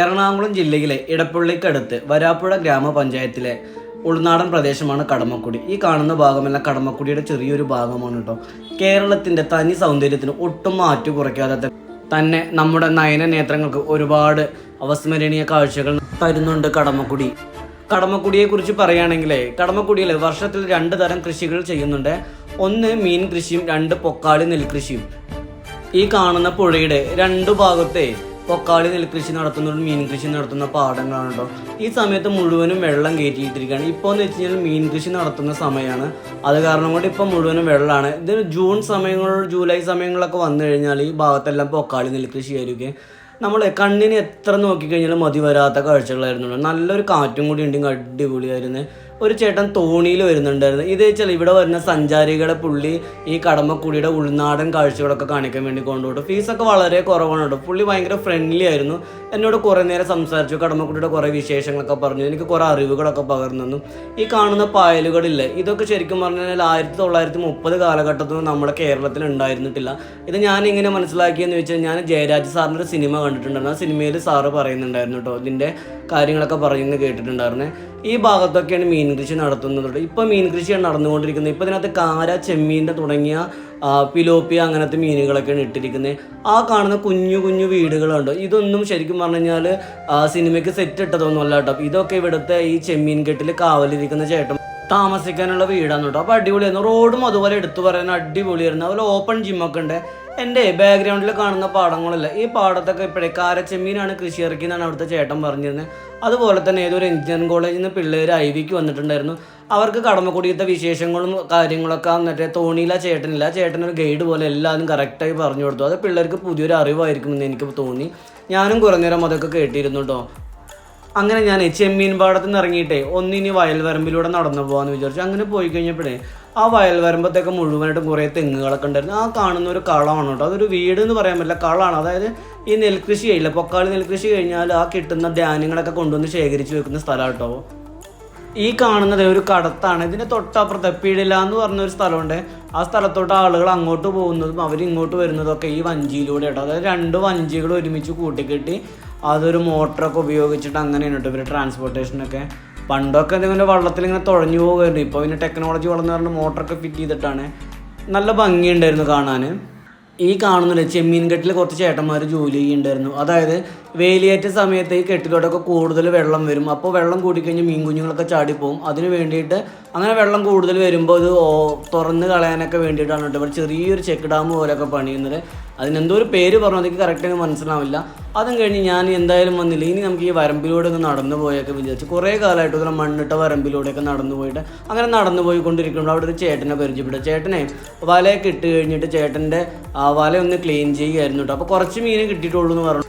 എറണാകുളം ജില്ലയിലെ ഇടപ്പള്ളിക്കടുത്ത് വരാപ്പുഴ ഗ്രാമപഞ്ചായത്തിലെ ഉൾനാടൻ പ്രദേശമാണ് കടമക്കുടി. ഈ കാണുന്ന ഭാഗമെല്ലാം കടമക്കുടിയുടെ ചെറിയൊരു ഭാഗമാണ് കേട്ടോ. കേരളത്തിൻ്റെ തനി സൗന്ദര്യത്തിന് ഒട്ടും മാറ്റു കുറയ്ക്കാതെ തന്നെ നമ്മുടെ നയന നേത്രങ്ങൾക്ക് ഒരുപാട് അവസ്മരണീയ കാഴ്ചകൾ തരുന്നുണ്ട് കടമക്കുടി. കടമക്കുടിയെക്കുറിച്ച് പറയുകയാണെങ്കിൽ കടമക്കുടിയിൽ വർഷത്തിൽ 2 തരം കൃഷികൾ ചെയ്യുന്നുണ്ട്. ഒന്ന് മീൻ കൃഷിയും, 2 പൊക്കാളി നെൽകൃഷിയും. ഈ കാണുന്ന പുഴയുടെ 2 ഭാഗത്തെ പൊക്കാളി നെൽകൃഷി നടത്തുന്നതും മീൻ കൃഷി നടത്തുന്ന പാടങ്ങളാണ് കേട്ടോ. ഈ സമയത്ത് മുഴുവനും വെള്ളം കയറ്റിയിട്ടിരിക്കുകയാണ്. ഇപ്പോൾ എന്ന് വെച്ച് കഴിഞ്ഞാൽ മീൻ കൃഷി നടത്തുന്ന സമയമാണ്. അത് കാരണം കൊണ്ട് ഇപ്പോൾ മുഴുവനും വെള്ളമാണ്. ഇത് ജൂൺ സമയങ്ങളിൽ, ജൂലൈ സമയങ്ങളൊക്കെ വന്നു കഴിഞ്ഞാൽ ഈ ഭാഗത്തെല്ലാം പൊക്കാളി നെൽകൃഷി ആയിരിക്കും. നമ്മൾ കണ്ണിന് എത്ര നോക്കിക്കഴിഞ്ഞാലും മതി വരാത്ത കാഴ്ചകളായിരുന്നു. നല്ലൊരു കാറ്റും കൂടി ഉണ്ടെങ്കിൽ അടിപൊളിയായിരുന്നു. ഒരു ചേട്ടൻ തോണിയിൽ വരുന്നുണ്ടായിരുന്നു. ഇത് വെച്ചാൽ ഇവിടെ വരുന്ന സഞ്ചാരികളെ പുള്ളി ഈ കടമക്കുടിയുടെ ഉൾനാടൻ കാഴ്ചകളൊക്കെ കാണിക്കാൻ വേണ്ടി കൊണ്ടുപോകും. ഫീസൊക്കെ വളരെ കുറവാണ് കേട്ടോ. പുള്ളി ഭയങ്കര ഫ്രണ്ട്ലി ആയിരുന്നു. എന്നോട് കുറേ നേരം സംസാരിച്ചു, കടമക്കുടിയുടെ കുറേ വിശേഷങ്ങളൊക്കെ പറഞ്ഞു, എനിക്ക് കുറേ അറിവുകളൊക്കെ പകർന്നു തന്നു. ഈ കാണുന്ന പായലുകളില്ലേ, ഇതൊക്കെ ശരിക്കും പറഞ്ഞാൽ 1930 കാലഘട്ടത്തിൽ നമ്മുടെ കേരളത്തിൽ ഉണ്ടായിരുന്നിട്ടില്ല. ഇത് ഞാൻ ഇങ്ങനെ മനസ്സിലാക്കിയെന്ന് വെച്ചാൽ, ഞാൻ ജയരാജ് സാറിൻ്റെ ഒരു സിനിമ കണ്ടിട്ടുണ്ടായിരുന്നു. ആ സിനിമയിൽ സാറ് പറയുന്നുണ്ടായിരുന്നു കേട്ടോ, ഇതിൻ്റെ കാര്യങ്ങളൊക്കെ പറയുന്നത് കേട്ടിട്ടുണ്ടായിരുന്നു. ഈ ഭാഗത്തൊക്കെയാണ് മീൻ കൃഷി നടത്തുന്നത്. ഇപ്പോൾ മീൻ കൃഷിയാണ് നടന്നുകൊണ്ടിരിക്കുന്നത്. ഇപ്പോൾ ഇതിനകത്ത് കാര, ചെമ്മീൻ്റെ തുടങ്ങിയ പിലോപ്പിയ അങ്ങനത്തെ മീനുകളൊക്കെയാണ് ഇട്ടിരിക്കുന്നത്. ആ കാണുന്ന കുഞ്ഞു കുഞ്ഞു വീടുകളുണ്ട്. ഇതൊന്നും ശരിക്കും പറഞ്ഞു കഴിഞ്ഞാൽ സിനിമയ്ക്ക് സെറ്റ് ഇട്ടതൊന്നുമല്ല കേട്ടോ. ഇതൊക്കെ ഇവിടുത്തെ ഈ ചെമ്മീൻ കെട്ടിൽ കാവലിരിക്കുന്ന ചേട്ടൻ താമസിക്കാനുള്ള വീടാണ് കേട്ടോ. അപ്പോൾ അടിപൊളിയായിരുന്നു. റോഡും അതുപോലെ എടുത്തു പറയാൻ അടിപൊളിയായിരുന്നു. അതുപോലെ ഓപ്പൺ ജിമ്മൊക്കെ ഉണ്ട്. എൻ്റെ ബാക്ക്ഗ്രൗണ്ടിൽ കാണുന്ന പാടങ്ങളല്ല, ഈ പാടത്തൊക്കെ ഇപ്പോഴേ കാരച്ചെമ്മീനാണ് കൃഷി ഇറക്കിയെന്നാണ് അവിടുത്തെ ചേട്ടൻ പറഞ്ഞിരുന്നത്. അതുപോലെ തന്നെ ഏതൊരു എഞ്ചിനീയറിംഗ് കോളേജിൽ നിന്ന് പിള്ളേർ ഐവിക്ക് വന്നിട്ടുണ്ടായിരുന്നു. അവർക്ക് കടമക്കുടിയത്തെ വിശേഷങ്ങളും കാര്യങ്ങളൊക്കെ മറ്റേ തോണിയില്ല, ചേട്ടനില്ല, ചേട്ടനൊരു ഗൈഡ് പോലെ എല്ലാവരും കറക്റ്റായി പറഞ്ഞു കൊടുത്തു. അത് പിള്ളേർക്ക് പുതിയൊരു അറിവായിരിക്കുമെന്ന് എനിക്ക് തോന്നി. ഞാനും കുറേ നേരം അതൊക്കെ കേട്ടിരുന്നു കേട്ടോ. അങ്ങനെ ഞാൻ ചെമ്മീൻ പാടത്ത് നിന്ന് ഇറങ്ങിയിട്ടേ ഒന്നിനി വയൽവരമ്പിലൂടെ നടന്നു പോകാമെന്ന് വിചാരിച്ചു. അങ്ങനെ പോയി കഴിഞ്ഞപ്പോഴേ ആ വയൽവരമ്പത്തൊക്കെ മുഴുവനായിട്ടും കുറേ തെങ്ങുകളൊക്കെ ഉണ്ടായിരുന്നു. ആ കാണുന്ന ഒരു കളമാണ് കേട്ടോ. അതൊരു വീട് എന്ന് പറയാൻ പറ്റില്ല, കളമാണ്. അതായത് ഈ നെൽകൃഷി ചെയ്യില്ല, പൊക്കാളി നെൽകൃഷി കഴിഞ്ഞാൽ ആ കിട്ടുന്ന ധാന്യങ്ങളൊക്കെ കൊണ്ടുവന്ന് ശേഖരിച്ച് വെക്കുന്ന സ്ഥലം കേട്ടോ. ഈ കാണുന്നത് ഒരു കടത്താണ്. ഇതിൻ്റെ തൊട്ടപ്പുറത്ത് പീടില എന്ന് പറഞ്ഞൊരു സ്ഥലമുണ്ട്. ആ സ്ഥലത്തോട്ട് ആളുകൾ അങ്ങോട്ട് പോകുന്നതും അവരിങ്ങോട്ട് വരുന്നതൊക്കെ ഈ വഞ്ചിയിലൂടെ കേട്ടോ. അതായത് 2 വഞ്ചികൾ ഒരുമിച്ച് കൂട്ടിക്കെട്ടി അതൊരു മോട്ടറൊക്കെ ഉപയോഗിച്ചിട്ട് അങ്ങനെയാണ് കേട്ടോ ഇവർ ട്രാൻസ്പോർട്ടേഷനൊക്കെ. പണ്ടൊക്കെ ഇതിങ്ങനെ വള്ളത്തിൽ ഇങ്ങനെ തുഴഞ്ഞു പോകുമായിരുന്നു. ഇപ്പോൾ പിന്നെ ടെക്നോളജി വളർന്നു പറഞ്ഞ് മോട്ടറൊക്കെ ഫിറ്റ് ചെയ്തിട്ടാണ്. നല്ല ഭംഗിയുണ്ടായിരുന്നു കാണാൻ. ഈ കാണുന്നില്ല, ചെമ്മീൻ കെട്ടിൽ കുറച്ച് ചേട്ടന്മാർ ജോലി ചെയ്യുന്നുണ്ടായിരുന്നു. അതായത് വേലിയേറ്റ സമയത്ത് ഈ കെട്ടിലോട്ടൊക്കെ കൂടുതൽ വെള്ളം വരും. അപ്പോൾ വെള്ളം കൂടിക്കഴിഞ്ഞാൽ മീൻ കുഞ്ഞുങ്ങളൊക്കെ ചാടിപ്പോവും. അതിന് വേണ്ടിയിട്ട് അങ്ങനെ വെള്ളം കൂടുതൽ വരുമ്പോൾ ഇത് തുറന്ന് കളയാനൊക്കെ വേണ്ടിയിട്ടാണ് കേട്ടോ ഇവർ ചെറിയൊരു ചെക്ക് ഡാം പോലെയൊക്കെ പണിയുന്നത്. അതിനെന്തോ ഒരു പേര് പറഞ്ഞു, അതൊക്കെ കറക്റ്റായി മനസ്സിലാവില്ല. അതും കഴിഞ്ഞ് ഞാൻ എന്തായാലും വന്നില്ല, ഇനി നമുക്ക് ഈ വരമ്പിലൂടെ ഒന്ന് നടന്നു പോയൊക്കെ വിചാരിച്ചു. കുറേ കാലമായിട്ട് ഇതിൽ മണ്ണിട്ട വരമ്പിലൂടെയൊക്കെ നടന്നു പോയിട്ട് അങ്ങനെ നടന്നു പോയിക്കൊണ്ടിരിക്കുമ്പോൾ അവിടെ ഒരു ചേട്ടനെ പരിചയപ്പെട്ടു. ചേട്ടനെ വലയൊക്കെ ഇട്ട് കഴിഞ്ഞിട്ട് ചേട്ടൻ്റെ വല ഒന്ന് ക്ലീൻ ചെയ്യുമായിരുന്നു കേട്ടോ. അപ്പോൾ കുറച്ച് മീൻ കിട്ടിയിട്ടുള്ളൂ എന്ന് പറഞ്ഞു.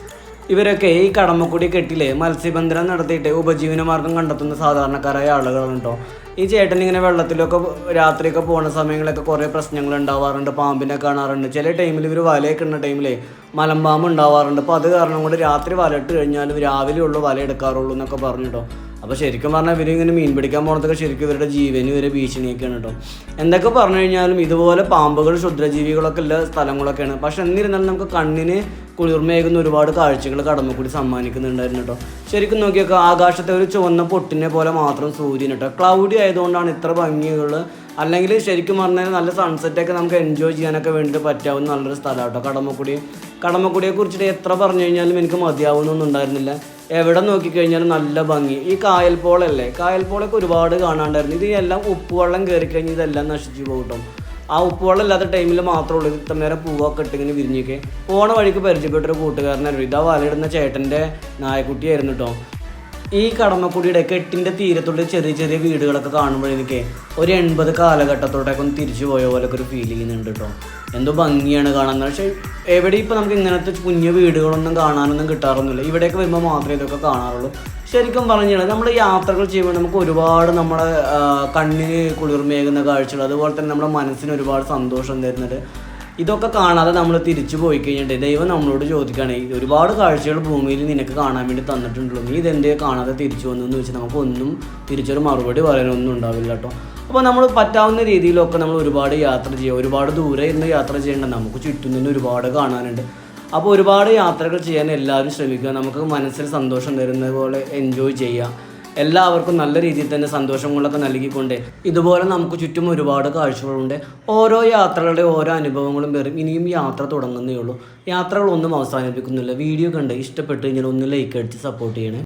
ഇവരൊക്കെ ഈ കടമക്കുടി കെട്ടിലെ മത്സ്യബന്ധനം നടത്തിയിട്ട് ഉപജീവനമാർഗം കണ്ടെത്തുന്ന സാധാരണക്കാരായ ആളുകളാണ് കേട്ടോ. ഈ ചേട്ടൻ ഇങ്ങനെ വെള്ളത്തിലൊക്കെ രാത്രിയൊക്കെ പോകുന്ന സമയങ്ങളൊക്കെ കുറേ പ്രശ്നങ്ങൾ ഉണ്ടാവാറുണ്ട്. പാമ്പിനെ കാണാറുണ്ട്. ചില ടൈമിൽ ഇവർ വലയൊക്കെ ഉള്ള ടൈമിലേ മലമ്പാമ്പ് ഉണ്ടാവാറുണ്ട്. അപ്പോൾ അത് കാരണം കൊണ്ട് രാത്രി വല ഇട്ട് കഴിഞ്ഞാൽ രാവിലെ ഉള്ളൂ വല എടുക്കാറുള്ളൂ എന്നൊക്കെ പറഞ്ഞിട്ടോ. അപ്പോൾ ശരിക്കും പറഞ്ഞാൽ ഇവരിങ്ങനെ മീൻ പിടിക്കാൻ പോകുന്നതൊക്കെ ശരിക്കും ഇവരുടെ ജീവന് വരെ ഭീഷണിയൊക്കെയാണ് കേട്ടോ. എന്തൊക്കെ പറഞ്ഞു കഴിഞ്ഞാലും ഇതുപോലെ പാമ്പുകൾ, ക്ഷുദ്രജീവികളൊക്കെ ഉള്ള സ്ഥലങ്ങളൊക്കെയാണ്. പക്ഷെ എന്നിരുന്നാലും നമുക്ക് കണ്ണിന് കുളിർമയേകുന്ന ഒരുപാട് കാഴ്ചകൾ കടമക്കുടി സമ്മാനിക്കുന്നുണ്ടായിരുന്നു കേട്ടോ. ശരിക്കും നോക്കിയൊക്കെ ആകാശത്തെ ഒരു ചുവന്ന പൊട്ടിനെ പോലെ മാത്രം സൂര്യൻ കേട്ടോ. ക്ലൗഡി ആയതുകൊണ്ടാണ് ഇത്ര ഭംഗികൾ. അല്ലെങ്കിൽ ശരിക്കും പറഞ്ഞാൽ നല്ല സൺസെറ്റൊക്കെ നമുക്ക് എൻജോയ് ചെയ്യാനൊക്കെ വേണ്ടിയിട്ട് പറ്റാവുന്ന നല്ലൊരു സ്ഥലമാണ് കേട്ടോ കടമക്കുടി. കടമക്കുടിയെക്കുറിച്ചിട്ട് എത്ര പറഞ്ഞു കഴിഞ്ഞാലും എനിക്ക് മതിയാവുന്നൊന്നും ഉണ്ടായിരുന്നില്ല. എവിടെ നോക്കിക്കഴിഞ്ഞാലും നല്ല ഭംഗി. ഈ കായൽപ്പോളല്ലേ, കായൽപ്പോളൊക്കെ ഒരുപാട് കാണാണ്ടായിരുന്നു. ഇതിനെല്ലാം ഉപ്പുവെള്ളം കയറി കഴിഞ്ഞ് ഇതെല്ലാം നശിച്ചു പോകും. ആ ഉപ്പുവെള്ളം ഇല്ലാത്ത ടൈമിൽ മാത്രമേ ഉള്ളൂ ഇത്ര നേരം പൂവൊക്കെ ഇട്ടിങ്ങനെ വിരിഞ്ഞൊക്കെ. പോണ വഴിക്ക് പരിചയപ്പെട്ടൊരു കൂട്ടുകാരനായിരുന്നു. ഇതാ വലയിടുന്ന ചേട്ടൻ്റെ നായക്കുട്ടിയായിരുന്നു കേട്ടോ. ഈ കടമക്കുടിയുടെ കെട്ടിൻ്റെ തീരത്തോട്ട് ചെറിയ ചെറിയ വീടുകളൊക്കെ കാണുമ്പോൾ എനിക്ക് ഒരു 80 കാലഘട്ടത്തോട്ടൊക്കെ ഒന്ന് തിരിച്ചു പോയ പോലൊക്കെ ഒരു ഫീൽ ചെയ്യുന്നുണ്ട് കേട്ടോ. എന്തോ ഭംഗിയാണ് കാണാൻ. പക്ഷേ എവിടെ ഇപ്പോൾ നമുക്ക് ഇങ്ങനത്തെ കുഞ്ഞു വീടുകളൊന്നും കാണാനൊന്നും കിട്ടാറൊന്നുമില്ല. ഇവിടെയൊക്കെ വരുമ്പോൾ മാത്രമേ ഇതൊക്കെ കാണാറുള്ളൂ. ശരിക്കും പറഞ്ഞു കഴിഞ്ഞാൽ നമ്മൾ യാത്രകൾ ചെയ്യുമ്പോൾ നമുക്ക് ഒരുപാട് നമ്മുടെ കണ്ണിന് കുളിർമയേകുന്ന കാഴ്ചകൾ, അതുപോലെ തന്നെ നമ്മുടെ മനസ്സിന് ഒരുപാട് സന്തോഷം തരുന്നുണ്ട്. ഇതൊക്കെ കാണാതെ നമ്മൾ തിരിച്ചു പോയി കഴിഞ്ഞിട്ട് ദൈവം നമ്മളോട് ചോദിക്കുകയാണ്, ഒരുപാട് കാഴ്ചകൾ ഭൂമിയിൽ നിനക്ക് കാണാൻ വേണ്ടി തന്നിട്ടുണ്ടല്ലോ, നീ ഇതെന്തേ കാണാതെ തിരിച്ചു വന്നു എന്ന് വെച്ചാൽ നമുക്കൊന്നും തിരിച്ചൊരു മറുപടി പറയാനൊന്നും ഉണ്ടാവില്ല കേട്ടോ. അപ്പോൾ നമ്മൾ പറ്റാവുന്ന രീതിയിലൊക്കെ നമ്മൾ ഒരുപാട് യാത്ര ചെയ്യുക. ഒരുപാട് ദൂരെ ഇരുന്ന് യാത്ര ചെയ്യേണ്ട, നമുക്ക് ചുറ്റും തന്നെ ഒരുപാട് കാണാനുണ്ട്. അപ്പോൾ ഒരുപാട് യാത്രകൾ ചെയ്യാൻ എല്ലാവരും ശ്രമിക്കുക. നമുക്ക് മനസ്സിൽ സന്തോഷം തരുന്നത് പോലെ എൻജോയ് ചെയ്യുക. എല്ലാവർക്കും നല്ല രീതിയിൽ തന്നെ സന്തോഷങ്ങളൊക്കെ നൽകിക്കൊണ്ട് ഇതുപോലെ നമുക്ക് ചുറ്റും ഒരുപാട് കാഴ്ചകളുണ്ട്. ഓരോ യാത്രകളുടെ ഓരോ അനുഭവങ്ങളും വരും. ഇനിയും യാത്ര തുടങ്ങുന്നേ ഉള്ളൂ. യാത്രകളൊന്നും അവസാനിപ്പിക്കുന്നില്ല. വീഡിയോ കണ്ട് ഇഷ്ടപ്പെട്ട് കഴിഞ്ഞാൽ ഒന്ന് ലൈക്ക് അടിച്ച് സപ്പോർട്ട് ചെയ്യണേ.